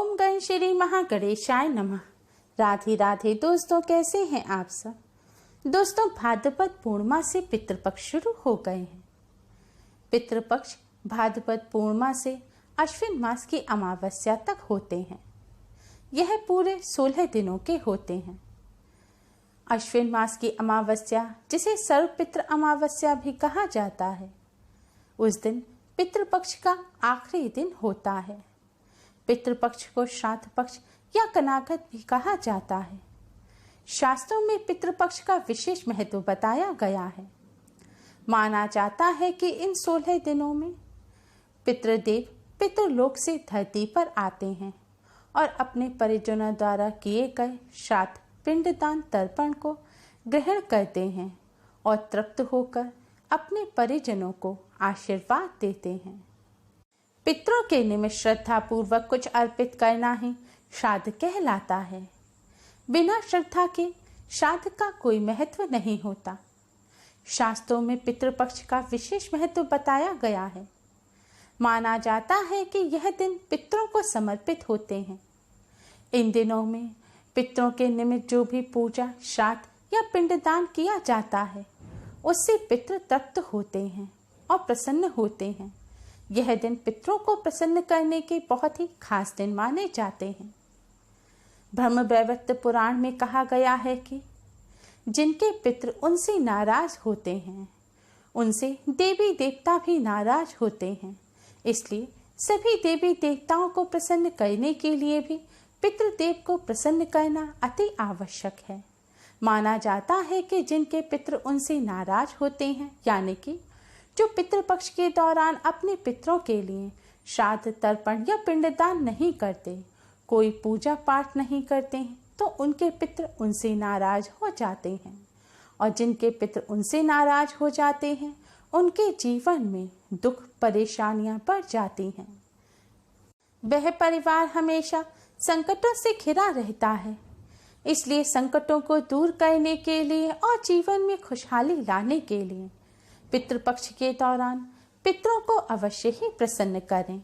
ओम गण श्री महागणेशाय नमः। राधे राधे दोस्तों, कैसे हैं आप सब। दोस्तों, भाद्रपद पूर्णिमा से पितृपक्ष शुरू हो गए हैं। पितृपक्ष भाद्रपद पूर्णिमा से अश्विन मास की अमावस्या तक होते हैं। यह पूरे 16 दिनों के होते हैं। अश्विन मास की अमावस्या, जिसे सर्वपितृ अमावस्या भी कहा जाता है, उस दिन पितृपक्ष का आखिरी दिन होता है। पितृपक्ष को श्राद्ध पक्ष या कनागत भी कहा जाता है। शास्त्रों में पितृपक्ष का विशेष महत्व बताया गया है। माना जाता है कि इन 16 दिनों में पितृदेव पितृलोक से धरती पर आते हैं और अपने परिजनों द्वारा किए गए श्राद्ध पिंडदान तर्पण को ग्रहण करते हैं और तृप्त होकर अपने परिजनों को आशीर्वाद देते हैं। पितरों के निमित्त श्रद्धा पूर्वक कुछ अर्पित करना ही श्राद्ध कहलाता है। बिना श्रद्धा के श्राद्ध का कोई महत्व नहीं होता। शास्त्रों में पितृपक्ष का विशेष महत्व बताया गया है। माना जाता है कि यह दिन पितरों को समर्पित होते हैं। इन दिनों में पितरों के निमित्त जो भी पूजा, श्राद्ध या पिंडदान किया जाता है, उससे पितृ तृप्त होते हैं और प्रसन्न होते हैं। यह दिन पितरों को प्रसन्न करने के बहुत ही खास दिन माने जाते हैं। ब्रह्मवैवर्त पुराण में कहा गया है कि जिनके पितृ उनसे नाराज होते हैं, उनसे देवी देवता भी नाराज होते हैं। इसलिए सभी देवी देवताओं को प्रसन्न करने के लिए भी पितृदेव को प्रसन्न करना अति आवश्यक है। माना जाता है कि जिनके पितृ उनसे नाराज होते हैं, यानी कि जो पितृपक्ष के दौरान अपने पितरों के लिए श्राद्ध तर्पण या पिंडदान नहीं करते, कोई पूजा पाठ नहीं करते हैं, तो उनके पितृ उनसे नाराज हो जाते हैं। और जिनके पितृ उनसे नाराज हो जाते हैं, उनके जीवन में दुख परेशानियां बढ़ जाती हैं। वह परिवार हमेशा संकटों से घिरा रहता है। इसलिए संकटों को दूर करने के लिए और जीवन में खुशहाली लाने के लिए पितृपक्ष के दौरान पितरों को अवश्य ही प्रसन्न करें।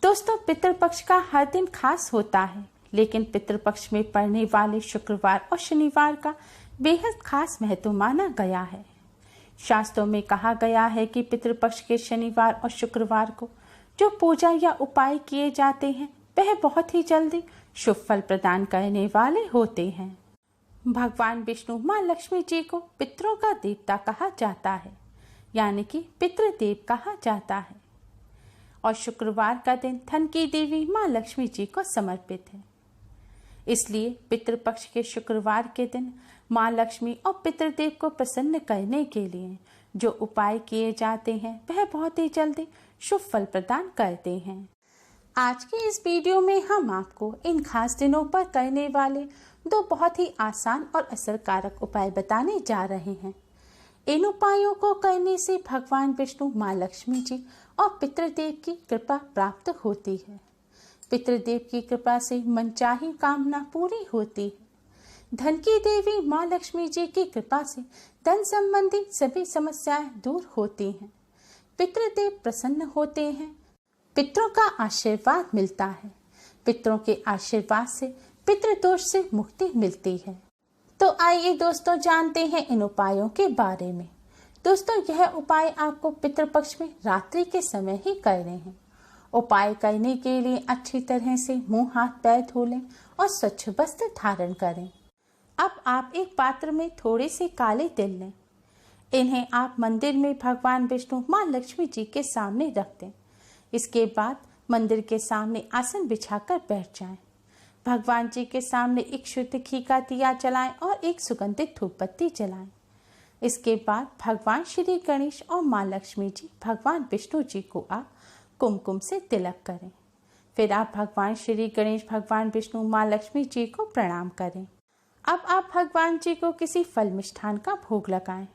दोस्तों, पितृपक्ष का हर दिन खास होता है, लेकिन पितृपक्ष में पड़ने वाले शुक्रवार और शनिवार का बेहद खास महत्व माना गया है। शास्त्रों में कहा गया है कि पितृपक्ष के शनिवार और शुक्रवार को जो पूजा या उपाय किए जाते हैं, वह बहुत ही जल्दी शुभ फल प्रदान करने वाले होते हैं। भगवान विष्णु माँ लक्ष्मी जी को पितरों का देवता कहा जाता है, यानी कि पितृदेव कहा जाता है। और शुक्रवार का दिन धन की देवी माँ लक्ष्मी जी को समर्पित है। इसलिए पितृपक्ष के शुक्रवार के दिन माँ लक्ष्मी और पितृदेव को प्रसन्न करने के लिए जो उपाय किए जाते हैं, वह बहुत ही जल्दी शुभ फल प्रदान करते हैं। आज के इस वीडियो में हम आपको इन खास दिनों पर करने वाले 2 बहुत ही आसान और असरकारक उपाय बताने जा रहे हैं। इन उपायों को करने से भगवान विष्णु, माँ लक्ष्मी जी और पितृदेव की कृपा प्राप्त होती है। पितृदेव की कृपा से मनचाही कामना पूरी होती है। धन की देवी माँ लक्ष्मी जी की कृपा से धन संबंधी सभी समस्याएं दूर होती हैं। पितृदेव प्रसन्न होते हैं। पितरों का आशीर्वाद मिलता है। पितरों के आशीर्वाद से पितृदोष से मुक्ति मिलती है। तो आइए दोस्तों, जानते हैं इन उपायों के बारे में। दोस्तों, यह उपाय आपको पितृपक्ष में रात्रि के समय ही करने हैं। उपाय करने के लिए अच्छी तरह से मुंह हाथ पैर धो लें और स्वच्छ वस्त्र धारण करें। अब आप एक पात्र में थोड़े से काले तिल लें। इन्हें आप मंदिर में भगवान विष्णु, माँ लक्ष्मी जी के सामने रख दें। इसके बाद मंदिर के सामने आसन बिछाकर बैठ जाएं। भगवान जी के सामने एक शुद्ध घी का दिया जलाएं और एक सुगंधित धूप बत्ती जलाएं। इसके बाद भगवान श्री गणेश और माँ लक्ष्मी जी, भगवान विष्णु जी को आप कुमकुम से तिलक करें। फिर आप भगवान श्री गणेश, भगवान विष्णु, माँ लक्ष्मी जी को प्रणाम करें। अब आप भगवान जी को किसी फल मिष्ठान का भोग लगाएं।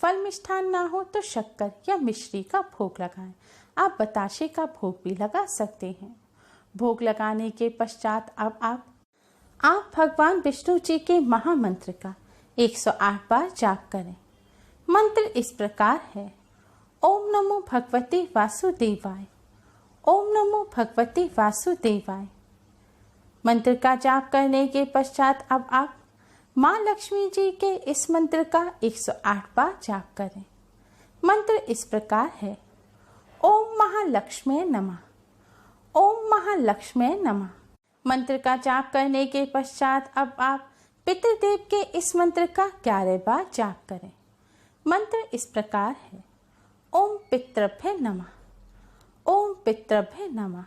फल मिष्ठान ना हो तो शक्कर या मिश्री का भोग लगाएं। आप बताशे का भोग भी लगा सकते हैं। भोग लगाने के पश्चात अब आप भगवान विष्णु जी के महामंत्र का 108 बार जाप करें। मंत्र इस प्रकार है: ओम नमो भगवते वासुदेवाय, ओम नमो भगवते वासुदेवाय, मंत्र का जाप करने के पश्चात अब आप माँ लक्ष्मी जी के इस मंत्र का 108 बार जाप करें। मंत्र इस प्रकार है, ओम महालक्ष्मी नमः, ओम महालक्ष्मी नमः। मंत्र का जाप करने के पश्चात अब आप पितृदेव के इस मंत्र का 11 बार जाप करें। मंत्र इस प्रकार है, ओम पितृभ्य नमः, ओम पितृभ्य नमः।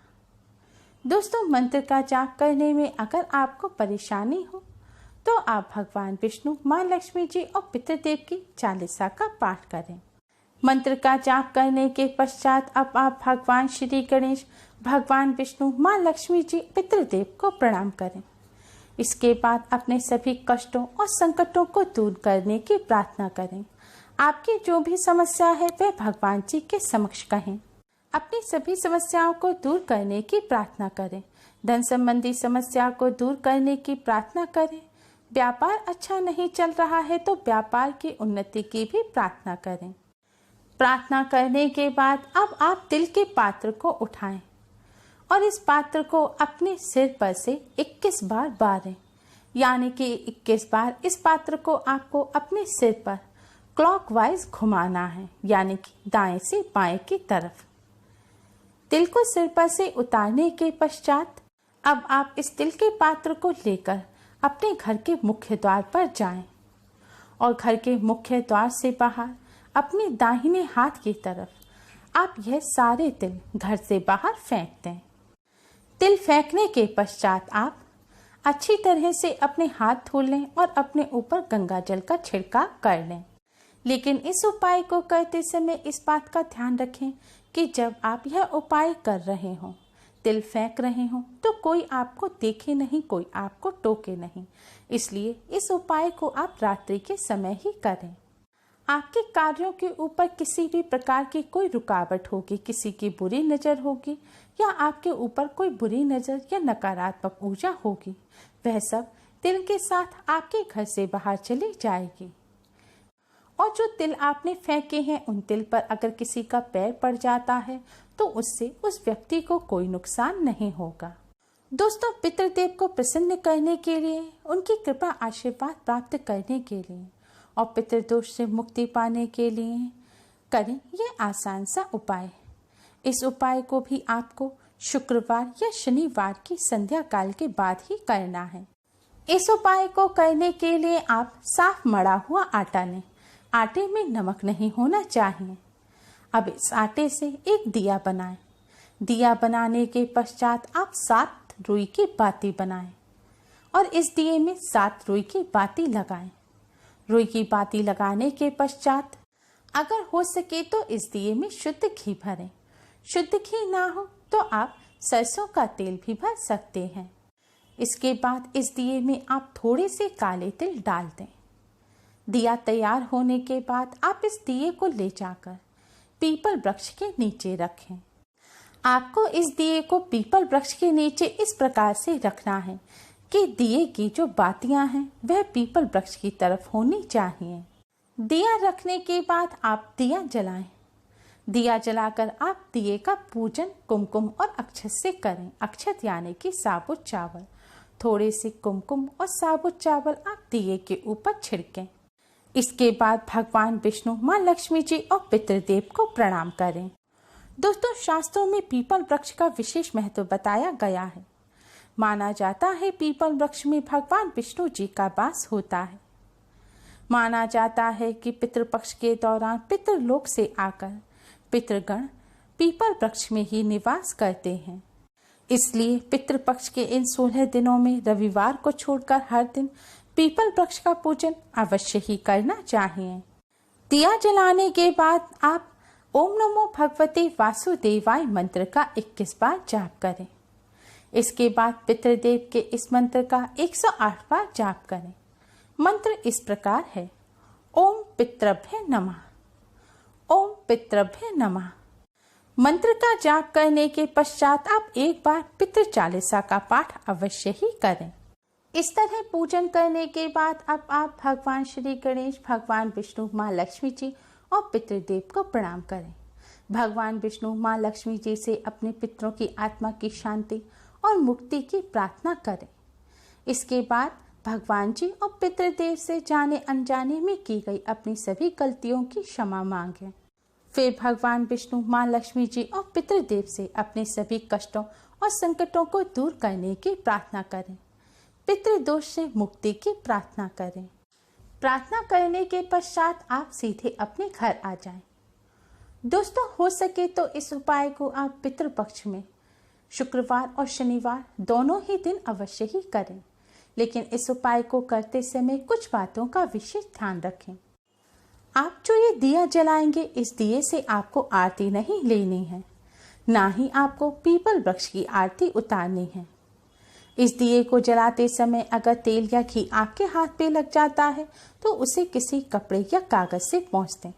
दोस्तों, मंत्र का जाप करने में अगर आपको परेशानी हो तो आप भगवान विष्णु, माँ लक्ष्मी जी और पितृदेव की चालीसा का पाठ करें। मंत्र का जाप करने के पश्चात अब आप भगवान श्री गणेश, भगवान विष्णु, माँ लक्ष्मी जी, पितृदेव को प्रणाम करें। इसके बाद अपने सभी कष्टों और संकटों को दूर करने की प्रार्थना करें। आपकी जो भी समस्या है वह भगवान जी के समक्ष कहें। अपनी सभी समस्याओं को दूर करने की प्रार्थना करें। धन संबंधी समस्या को दूर करने की प्रार्थना करें। व्यापार अच्छा नहीं चल रहा है तो व्यापार की उन्नति की भी प्रार्थना करें। प्रार्थना करने के बाद अब आप तिल के पात्र को उठाएं और इस पात्र को अपने सिर पर से 21 बार बारें, यानी कि 21 बार इस पात्र को आपको अपने सिर पर क्लॉकवाइज घुमाना है, यानी कि दाएं से बाएं की तरफ। तिल को सिर पर से उतारने के पश्चात अब आप इस तिल के पात्र को लेकर अपने घर के मुख्य द्वार पर जाएं और घर के मुख्य द्वार से बाहर अपने दाहिने हाथ की तरफ आप यह सारे तिल घर से बाहर फेंक दें। तिल फेंकने के पश्चात आप अच्छी तरह से अपने हाथ धो लें और अपने ऊपर गंगा जल का छिड़काव कर लें। लेकिन इस उपाय को करते समय इस बात का ध्यान रखें कि जब आप यह उपाय कर रहे हों, तिल फेंक रहे हों, तो कोई आपको देखे नहीं, कोई आपको टोके नहीं। इसलिए इस उपाय को आप रात्रि के समय ही करें। आपके कार्यों के ऊपर किसी भी प्रकार की कोई रुकावट होगी, किसी की बुरी नज़र होगी या आपके ऊपर कोई बुरी नज़र या नकारात्मक ऊर्जा होगी, वह सब तिल के साथ आपके घर से बाहर चली जाएगी। और जो तिल आपने फेंके हैं उन तिल पर अगर किसी का पैर पड़ जाता है तो उससे उस व्यक्ति को कोई नुकसान नहीं होगा। दोस्तों, पितृदेव को प्रसन्न करने के लिए, उनकी कृपा आशीर्वाद प्राप्त करने के लिए और पितृदोष से मुक्ति पाने के लिए करें यह आसान सा उपाय। इस उपाय को भी आपको शुक्रवार या शनिवार की संध्या काल के बाद ही करना है। इस उपाय को करने के लिए आप साफ मड़ा हुआ आटा लें। आटे में नमक नहीं होना चाहिए। अब इस आटे से एक दिया बनाएं। दिया बनाने के पश्चात आप 7 रुई की बाती बनाएं और इस दिए में 7 रुई की बाती लगाएं। रुई की बाती लगाने के पश्चात अगर हो सके तो इस दिए में शुद्ध घी भरें। शुद्ध घी ना हो तो आप सरसों का तेल भी भर सकते हैं। इसके बाद इस दिए में आप थोड़े से काले तिल डाल दें। दिया तैयार होने के बाद आप इस दिए को ले जाकर पीपल वृक्ष के नीचे रखें। आपको इस दिए को पीपल वृक्ष के नीचे इस प्रकार से रखना है कि दिए की जो बातियां हैं वह पीपल वृक्ष की तरफ होनी चाहिए। दिया रखने के बाद आप दिया जलाएं। दिया जलाकर आप दिए का पूजन कुमकुम और अक्षत से करें। अक्षत यानी कि साबुत चावल। थोड़े से कुमकुम और साबुत चावल आप दिए के ऊपर छिड़कें। इसके बाद भगवान विष्णु, माँ लक्ष्मी जी और पितृदेव को प्रणाम करें। दोस्तों, शास्त्रों में पीपल वृक्ष का विशेष महत्व बताया गया है। माना जाता है पीपल वृक्ष में भगवान विष्णु जी का वास होता है। माना जाता है कि पितृपक्ष के दौरान पितृलोक से आकर पितृगण पीपल वृक्ष में ही निवास करते हैं। इसलिए पितृपक्ष के इन 16 दिनों में रविवार को छोड़कर हर दिन पीपल वृक्ष का पूजन अवश्य ही करना चाहिए। दिया जलाने के बाद आप ओम नमो भगवते वासुदेवाय मंत्र का 21 बार जाप करें। इसके बाद पितृदेव के इस मंत्र का 108 बार जाप करें। मंत्र इस प्रकार है, ओम पितृभ्य नमः, ओम पितृभ्य नमः। मंत्र का जाप करने के पश्चात आप एक बार पितृ चालीसा का पाठ अवश्य ही करें। इस तरह पूजन करने के बाद अब आप भगवान श्री गणेश, भगवान विष्णु, माँ लक्ष्मी जी और पितृदेव को प्रणाम करें। भगवान विष्णु, माँ लक्ष्मी जी से अपने पितरों की आत्मा की शांति और मुक्ति की प्रार्थना करें। इसके बाद भगवान जी और पितृदेव से जाने अनजाने में की गई अपनी सभी गलतियों की क्षमा मांगें। फिर भगवान विष्णु, माँ लक्ष्मी जी और पितृदेव से अपने सभी कष्टों और संकटों को दूर करने की प्रार्थना करें। पितृदोष से मुक्ति की प्रार्थना करें। प्रार्थना करने के पश्चात आप सीधे अपने घर आ जाएं। दोस्तों, हो सके तो इस उपाय को आप पितृपक्ष में शुक्रवार और शनिवार दोनों ही दिन अवश्य ही करें, लेकिन इस उपाय को करते समय कुछ बातों का विशेष ध्यान रखें। आप जो ये दिया जलाएंगे, इस दिए से आपको आरती नहीं लेनी है, ना ही आपको पीपल वृक्ष की आरती उतारनी है। इस दिए को जलाते समय अगर तेल या घी आपके हाथ पे लग जाता है तो उसे किसी कपड़े या कागज से पोंछ दें।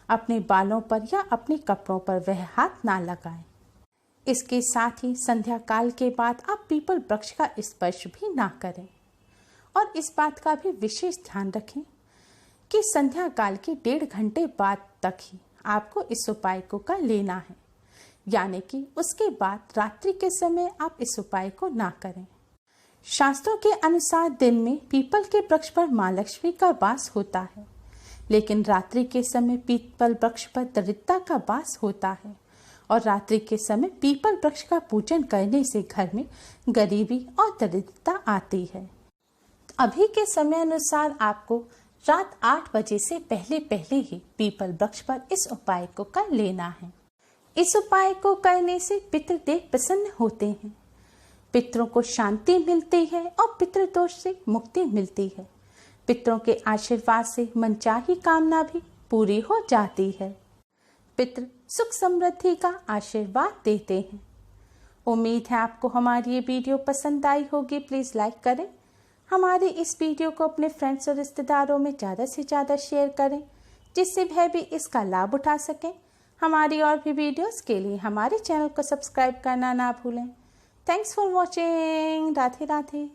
अपने बालों पर या अपने कपड़ों पर वह हाथ ना लगाएं। इसके साथ ही संध्या काल के बाद आप पीपल वृक्ष का स्पर्श भी ना करें। और इस बात का भी विशेष ध्यान रखें कि संध्या काल के 1.5 घंटे बाद तक ही आपको इस उपाय को कर लेना है, यानी कि उसके बाद रात्रि के समय आप इस उपाय को ना करें। शास्त्रों के अनुसार दिन में पीपल के वृक्ष पर माँ लक्ष्मी का वास होता है, लेकिन रात्रि के समय पीपल वृक्ष पर दरिद्रता का वास होता है और रात्रि के समय पीपल वृक्ष का पूजन करने से घर में गरीबी और दरिद्रता आती है। अभी के समय अनुसार आपको रात 8 बजे से पहले ही पीपल वृक्ष पर इस उपाय को कर लेना है। इस उपाय को करने से पितृदेव प्रसन्न होते हैं, पितरों को शांति मिलती है और पितृदोष से मुक्ति मिलती है। पितरों के आशीर्वाद से मनचाही कामना भी पूरी हो जाती है। पितृ सुख समृद्धि का आशीर्वाद देते हैं। उम्मीद है आपको हमारी ये वीडियो पसंद आई होगी। प्लीज़ लाइक करें। हमारे इस वीडियो को अपने फ्रेंड्स और रिश्तेदारों में ज़्यादा से ज़्यादा शेयर करें, जिससे वह भी इसका लाभ उठा सकें। हमारी और भी वीडियोस के लिए हमारे चैनल को सब्सक्राइब करना ना भूलें। Thanks for watching. Radhe Radhe.